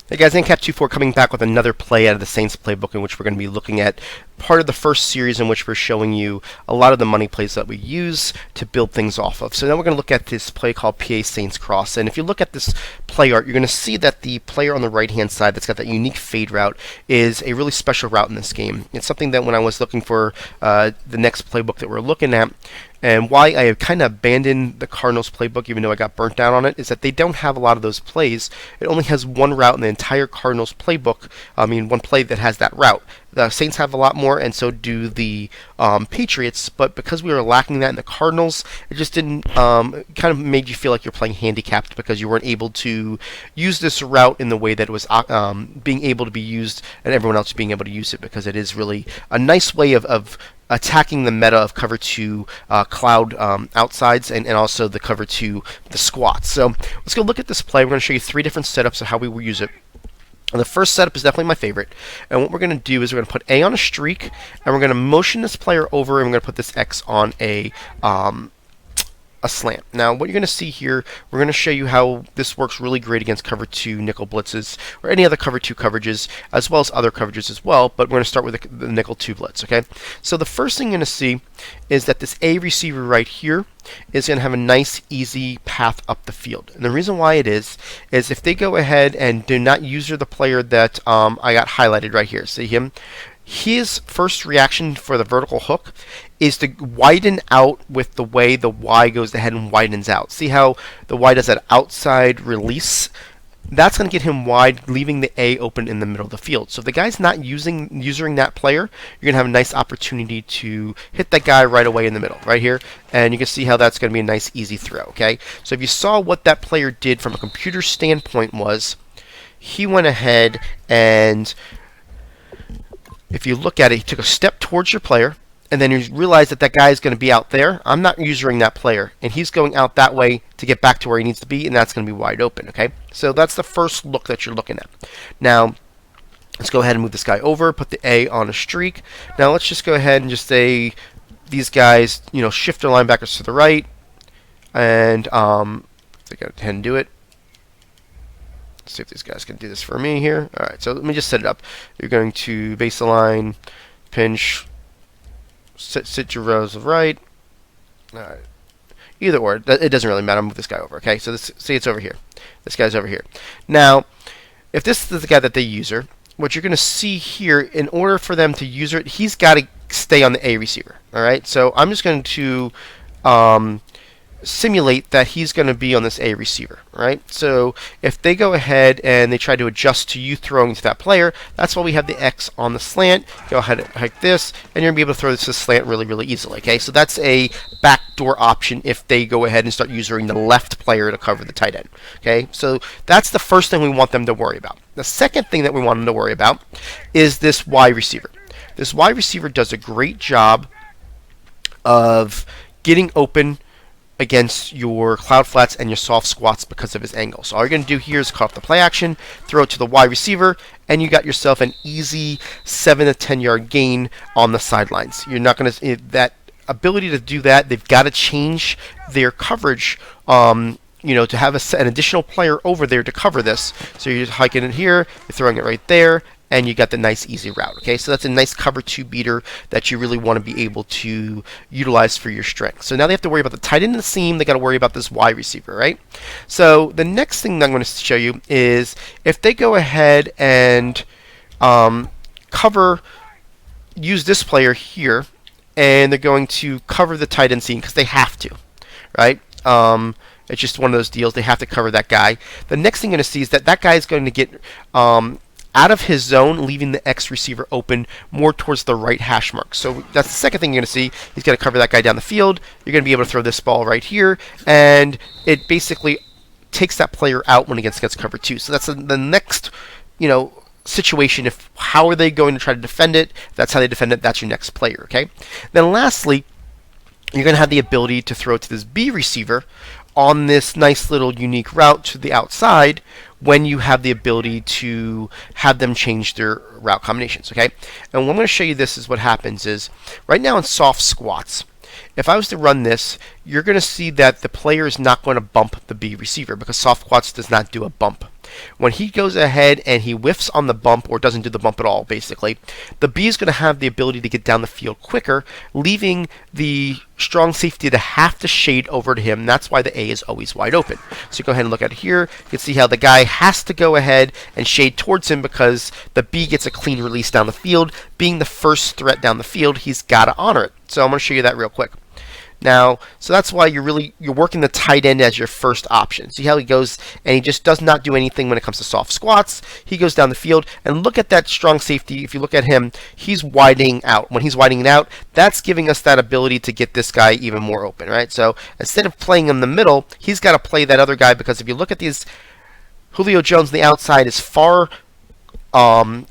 Hey guys, NCAP24 coming back with another play out of the Saints playbook in which we're going to be looking at part of the first series in which we're showing you a lot of the money plays that we use to build things off of. So now we're going to look at this play called PA Saints Cross. And if you look at this play art, you're going to see that the player on the right-hand side that's got that unique fade route is a really special route in this game. It's something that when I was looking for the next playbook that we're looking at, and why I have kind of abandoned the Cardinals playbook, even though I got burnt down on it, is that they don't have a lot of those plays. It only has one route in the entire Cardinals playbook. One play that has that route. The Saints have a lot more, and so do the Patriots. But because we were lacking that in the Cardinals, it just didn't kind of made you feel like you're playing handicapped because you weren't able to use this route in the way that it was being able to be used, and everyone else being able to use it, because it is really a nice way of attacking the meta of cover 2 cloud outsides and also the cover 2 the squats. So let's go look at this play. We're going to show you 3 different setups of how we will use it. And the first setup is definitely my favorite. And what we're going to do is we're going to put A on a streak, and we're going to motion this player over, and we're going to put this X on a slant. Now, what you're going to see here, we're going to show you how this works really great against cover 2 nickel blitzes or any other cover 2 coverages, as well as other coverages as well. But we're going to start with the nickel 2 blitz. Okay. So the first thing you're going to see is that this A receiver right here is going to have a nice, easy path up the field. And the reason why it is if they go ahead and do not user the player that I got highlighted right here. See him? His first reaction for the vertical hook is to widen out with the way the Y goes ahead and widens out. See how the Y does that outside release? That's going to get him wide, leaving the A open in the middle of the field. So if the guy's not using that player, you're going to have a nice opportunity to hit that guy right away in the middle, right here. And you can see how that's going to be a nice, easy throw, okay? So if you saw what that player did from a computer standpoint was, he went ahead and, if you look at it, he took a step towards your player, and then you realize that that guy is going to be out there. I'm not using that player, and he's going out that way to get back to where he needs to be, and that's going to be wide open, okay? So that's the first look that you're looking at. Now, let's go ahead and move this guy over, put the A on a streak. Now, let's just go ahead and just say these guys, shift their linebackers to the right, and they got to tend to do it. Let's see if these guys can do this for me here. All right, so let me just set it up. You're going to base the line, pinch, sit your rows of right. All right. Either or, it doesn't really matter. I'll move this guy over. Okay, so see, it's over here. This guy's over here. Now, if this is the guy that they user, what you're going to see here, in order for them to user it, he's got to stay on the A receiver. All right, so I'm just going to simulate that he's going to be on this A receiver, right? So if they go ahead and they try to adjust to you throwing to that player, that's why we have the X on the slant. Go ahead like this, and you're going to be able to throw this to slant really, really easily, okay? So that's a backdoor option if they go ahead and start using the left player to cover the tight end, okay? So that's the first thing we want them to worry about. The second thing that we want them to worry about is this Y receiver. This Y receiver does a great job of getting open against your cloud flats and your soft squats because of his angle. So all you're going to do here is cut off the play action, throw it to the Y receiver, and you got yourself an easy 7 to 10 yard gain on the sidelines. You're not going to that ability to do that. They've got to change their coverage. To have an additional player over there to cover this. So you're just hiking it here, you're throwing it right there, and you got the nice easy route. Okay, so that's a nice cover 2 beater that you really want to be able to utilize for your strength. So now they have to worry about the tight end of the seam. They got to worry about this Y receiver, right? So the next thing that I'm going to show you is if they go ahead and use this player here, and they're going to cover the tight end seam because they have to, right? It's just one of those deals. They have to cover that guy. The next thing you're going to see is that guy is going to get out of his zone, leaving the X receiver open more towards the right hash mark. So that's the second thing you're going to see. He's going to cover that guy down the field. You're going to be able to throw this ball right here, and it basically takes that player out when it gets cover 2. So that's the next, situation. How are they going to try to defend it? If that's how they defend it. That's your next player. Okay. Then lastly, you're going to have the ability to throw to this B receiver on this nice little unique route to the outside when you have the ability to have them change their route combinations, okay? And what I'm going to show you this is what happens is, right now in soft squats, if I was to run this, you're going to see that the player is not going to bump the B receiver because soft squats does not do a bump. When he goes ahead and he whiffs on the bump or doesn't do the bump at all, basically, the B is going to have the ability to get down the field quicker, leaving the strong safety to have to shade over to him. That's why the A is always wide open. So go ahead and look at it here. You can see how the guy has to go ahead and shade towards him because the B gets a clean release down the field. Being the first threat down the field, he's got to honor it. So I'm going to show you that real quick. Now, so that's why you're working the tight end as your first option. See how he goes, and he just does not do anything when it comes to soft squats. He goes down the field, and look at that strong safety. If you look at him, he's widening out. When he's widening out, that's giving us that ability to get this guy even more open, right? So instead of playing in the middle, he's got to play that other guy, because if you look at these, Julio Jones on the outside is far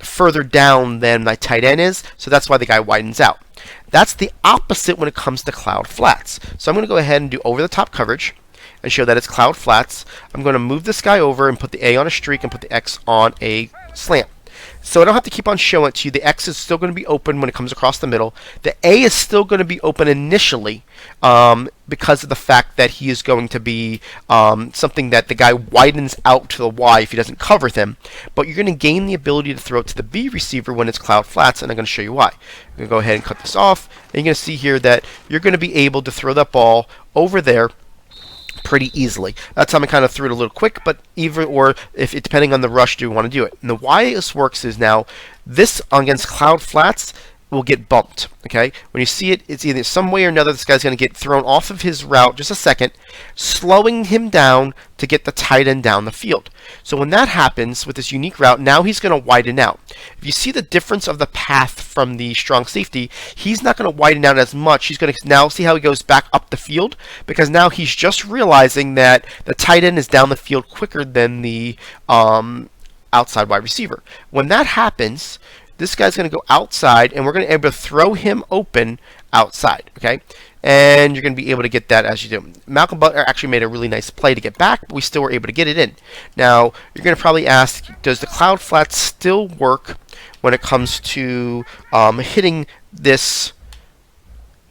further down than my tight end is, so that's why the guy widens out. That's the opposite when it comes to cloud flats. So I'm going to go ahead and do over the top coverage and show that it's cloud flats. I'm going to move this guy over and put the A on a streak and put the X on a slant. So I don't have to keep on showing it to you. The X is still going to be open when it comes across the middle. The A is still going to be open initially because of the fact that he is going to be something that the guy widens out to the Y if he doesn't cover them. But you're going to gain the ability to throw it to the B receiver when it's cloud flats, and I'm going to show you why. I'm going to go ahead and cut this off, and you're going to see here that you're going to be able to throw that ball over there pretty easily. That's how I kind of threw it a little quick, but if it depending on the rush, do you want to do it? And the why this works is now this against cloud flats will get bumped. Okay, when you see it, it's either some way or another this guy's going to get thrown off of his route just a second, slowing him down to get the tight end down the field. So when that happens with this unique route, now he's going to widen out. If you see the difference of the path from the strong safety, he's not going to widen out as much. He's going to now see how he goes back up the field, because now he's just realizing that the tight end is down the field quicker than the outside wide receiver. When that happens, this guy's going to go outside, and we're going to be able to throw him open outside, okay? And you're going to be able to get that as you do. Malcolm Butler actually made a really nice play to get back, but we still were able to get it in. Now, you're going to probably ask, does the cloud flats still work when it comes to hitting this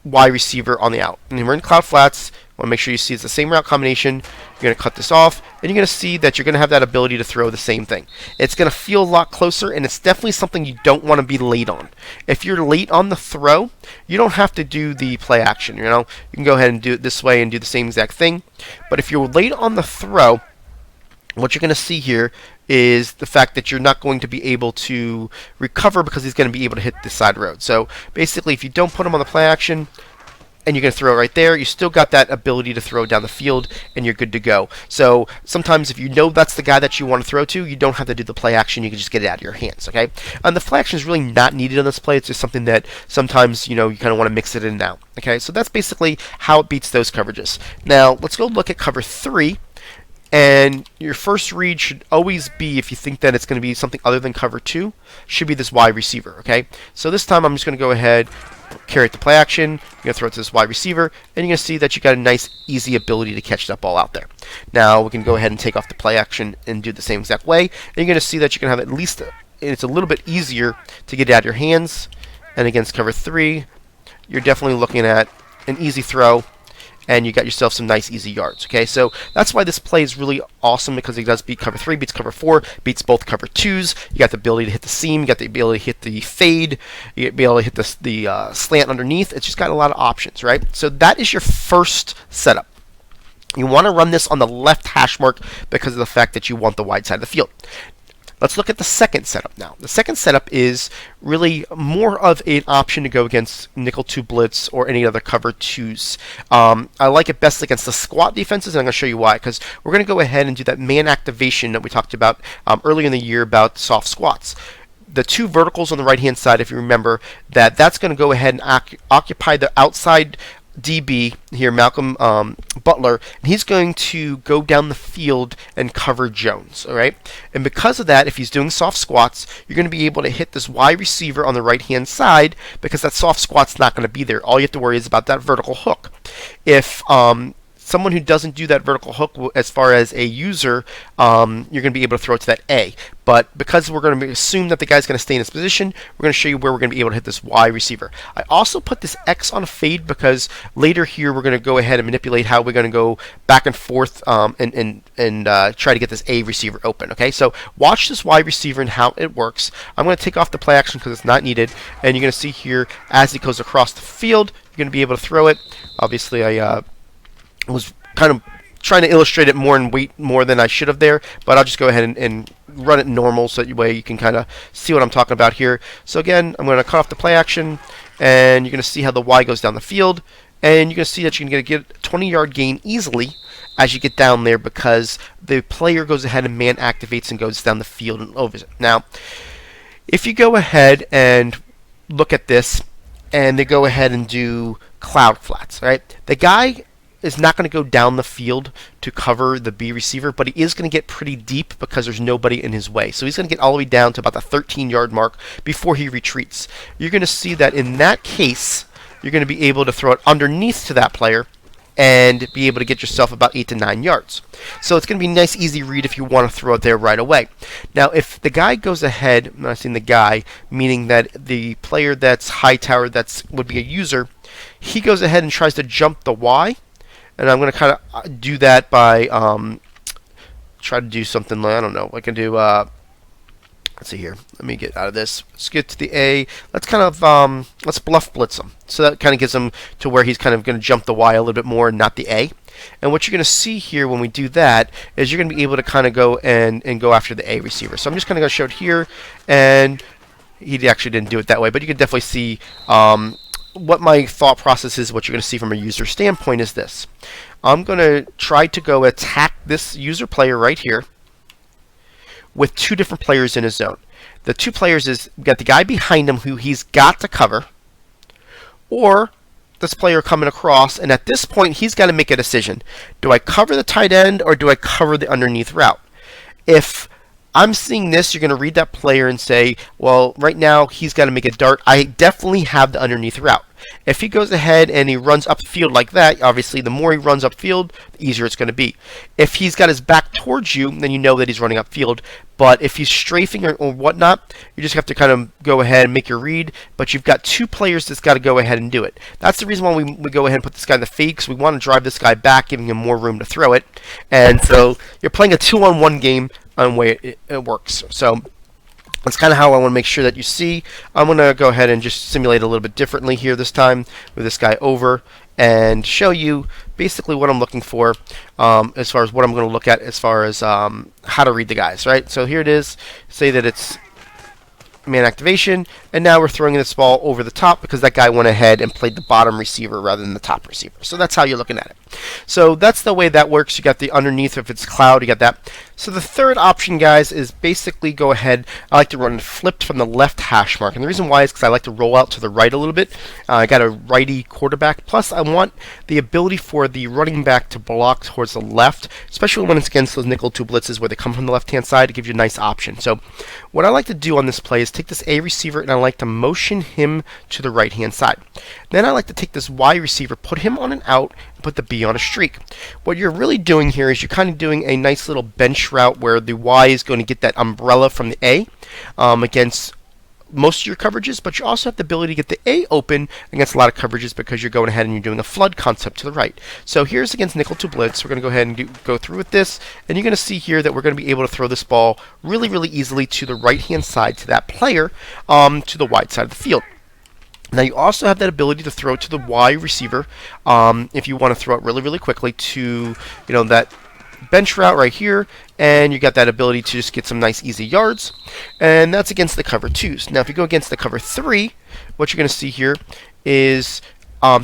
wide receiver on the out? And we're in cloud flats. Want to make sure you see it's the same route combination. You're going to cut this off, and you're going to see that you're going to have that ability to throw the same thing. It's going to feel a lot closer, and it's definitely something you don't want to be late on. If you're late on the throw, you don't have to do the play action. You can go ahead and do it this way and do the same exact thing. But if you're late on the throw, what you're going to see here is the fact that you're not going to be able to recover because he's going to be able to hit this side road. So basically, if you don't put him on the play action, and you're going to throw it right there, you still got that ability to throw down the field, and you're good to go. So sometimes if you know that's the guy that you want to throw to, you don't have to do the play action. You can just get it out of your hands, okay? And the play action is really not needed on this play. It's just something that sometimes, you kind of want to mix it in and out, okay? So that's basically how it beats those coverages. Now, let's go look at cover 3. And your first read should always be, if you think that it's going to be something other than cover 2, should be this wide receiver, okay? So this time I'm just going to go ahead, carry it to play action, you're going to throw it to this wide receiver, and you're going to see that you got a nice, easy ability to catch that ball out there. Now we can go ahead and take off the play action and do it the same exact way, and you're going to see that you can have at least, it's a little bit easier to get it out of your hands. And against cover 3, you're definitely looking at an easy throw, and you got yourself some nice easy yards. Okay, so that's why this play is really awesome, because it does beat cover 3, beats cover 4, beats both cover 2s. You got the ability to hit the seam, you got the ability to hit the fade, you get be able to hit the slant underneath. It's just got a lot of options, right? So that is your first setup. You want to run this on the left hash mark because of the fact that you want the wide side of the field. Let's look at the second setup now. The second setup is really more of an option to go against nickel 2 blitz or any other cover 2s. I like it best against the squat defenses, and I'm going to show you why. Because we're going to go ahead and do that man activation that we talked about earlier in the year about soft squats. The 2 verticals on the right hand side, if you remember, that's going to go ahead and occupy the outside DB here, Malcolm Butler, and he's going to go down the field and cover Jones, all right? And because of that, if he's doing soft squats, you're going to be able to hit this wide receiver on the right-hand side because that soft squat's not going to be there. All you have to worry is about that vertical hook. If someone who doesn't do that vertical hook, as far as a user, you're going to be able to throw it to that A. But because we're going to assume that the guy's going to stay in his position, we're going to show you where we're going to be able to hit this Y receiver. I also put this X on a fade because later here we're going to go ahead and manipulate how we're going to go back and forth and try to get this A receiver open. Okay, so watch this Y receiver and how it works. I'm going to take off the play action because it's not needed, and you're going to see here as it goes across the field, you're going to be able to throw it. Obviously, I was kind of trying to illustrate it more and wait more than I should have there, but I'll just go ahead and run it normal so that way you can kind of see what I'm talking about here. So again, I'm going to cut off the play action, and you're going to see how the Y goes down the field, and you're going to see that you're going to get a 20-yard gain easily as you get down there because the player goes ahead and man activates and goes down the field and over it. Now, if you go ahead and look at this, and they go ahead and do cloud flats, right? The guy is not going to go down the field to cover the B receiver, but he is going to get pretty deep because there's nobody in his way. So he's going to get all the way down to about the 13-yard mark before he retreats. You're going to see that in that case, you're going to be able to throw it underneath to that player and be able to get yourself about 8 to 9 yards. So it's going to be a nice, easy read if you want to throw it there right away. Now, if the guy goes ahead, I'm not saying the guy, meaning that the player that's Hightower, would be a user, he goes ahead and tries to jump the Y. And I'm going to kind of do that by try to do something like, I don't know, I can do, let's see here, let me get out of this. Let's get to the A. Let's kind of, let's bluff blitz him. So that kind of gets him to where he's kind of going to jump the Y a little bit more and not the A. And what you're going to see here when we do that is you're going to be able to kind of go and go after the A receiver. So I'm just kind of going to show it here, and he actually didn't do it that way, but you can definitely see what my thought process is. What you're going to see from a user standpoint is this. I'm going to try to go attack this user player right here with two different players in his zone. The two players is got the guy behind him who he's got to cover, or this player coming across, and at this point he's got to make a decision. Do I cover the tight end or do I cover the underneath route? If I'm seeing this, you're going to read that player and say, well, right now he's got to make a dart. I definitely have the underneath route. If he goes ahead and he runs upfield like that, obviously the more he runs upfield, the easier it's going to be. If he's got his back towards you, then you know that he's running upfield. But if he's strafing or whatnot, you just have to kind of go ahead and make your read. But you've got two players that's got to go ahead and do it. That's the reason why we go ahead and put this guy in the fade, because we want to drive this guy back, giving him more room to throw it. And so you're playing a 2-on-1 game on the way it works. So that's kind of how I want to make sure that you see. I'm going to go ahead and just simulate a little bit differently here this time with this guy over and show you basically what I'm looking for as far as what I'm going to look at as far as how to read the guys, right? So here it is. Say that it's man activation, and now we're throwing this ball over the top because that guy went ahead and played the bottom receiver rather than the top receiver. So that's how you're looking at it. So that's the way that works. You got the underneath, if it's cloud, you got that. So the third option, guys, is basically go ahead. I like to run flipped from the left hash mark, and the reason why is because I like to roll out to the right a little bit. I got a righty quarterback, plus I want the ability for the running back to block towards the left, especially when it's against those nickel two blitzes where they come from the left-hand side. It gives you a nice option. So what I like to do on this play is take this A receiver and I like to motion him to the right-hand side. Then I like to take this Y receiver, put him on an out, and put the B on a streak. What you're really doing here is you're kind of doing a nice little bench route where the Y is going to get that umbrella from the A against most of your coverages, but you also have the ability to get the A open against a lot of coverages because you're going ahead and you're doing a flood concept to the right. So here's against nickel to blitz. We're going to go ahead and go through with this, and you're going to see here that we're going to be able to throw this ball really, really easily to the right-hand side to that player, to the wide side of the field. Now you also have that ability to throw it to the Y receiver if you want to throw it really, really quickly to, that bench route right here, and you got that ability to just get some nice easy yards, and that's against the cover twos. Now if you go against the cover three, what you're going to see here is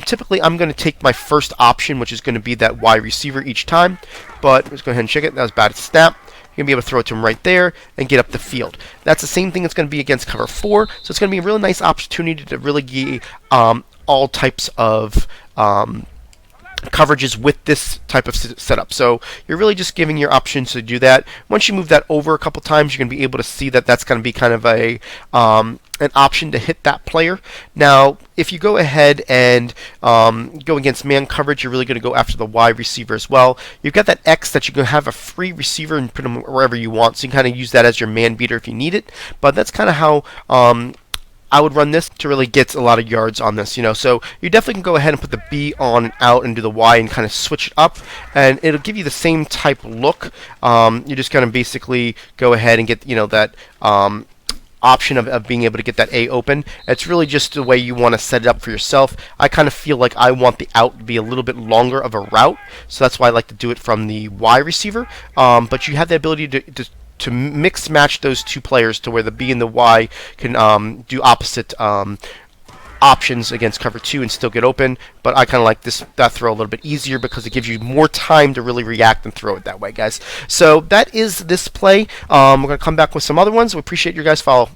typically I'm going to take my first option, which is going to be that Y receiver each time, but let's go ahead and check it. That was bad snap. You're going to be able to throw it to him right there and get up the field. That's the same thing that's going to be against cover 4. So it's going to be a really nice opportunity to really get all types of coverages with this type of setup. So you're really just giving your options to do that. Once you move that over a couple times, you're going to be able to see that that's going to be kind of a an option to hit that player. Now, if you go ahead and go against man coverage, you're really going to go after the Y receiver as well. You've got that X that you can have a free receiver and put them wherever you want, so you can kind of use that as your man beater if you need it. But that's kind of how I would run this to really get a lot of yards on this, So you definitely can go ahead and put the B on and out and do the Y and kind of switch it up, and it'll give you the same type look. You're just going to basically go ahead and get, that option of being able to get that A open. It's really just the way you want to set it up for yourself. I kind of feel like I want the out to be a little bit longer of a route, so that's why I like to do it from the Y receiver. But you have the ability to mix match those two players to where the B and the Y can do opposite options against cover 2 and still get open. But I kind of like that throw a little bit easier because it gives you more time to really react and throw it that way, guys. So that is this play. We're going to come back with some other ones. We appreciate your guys' follow.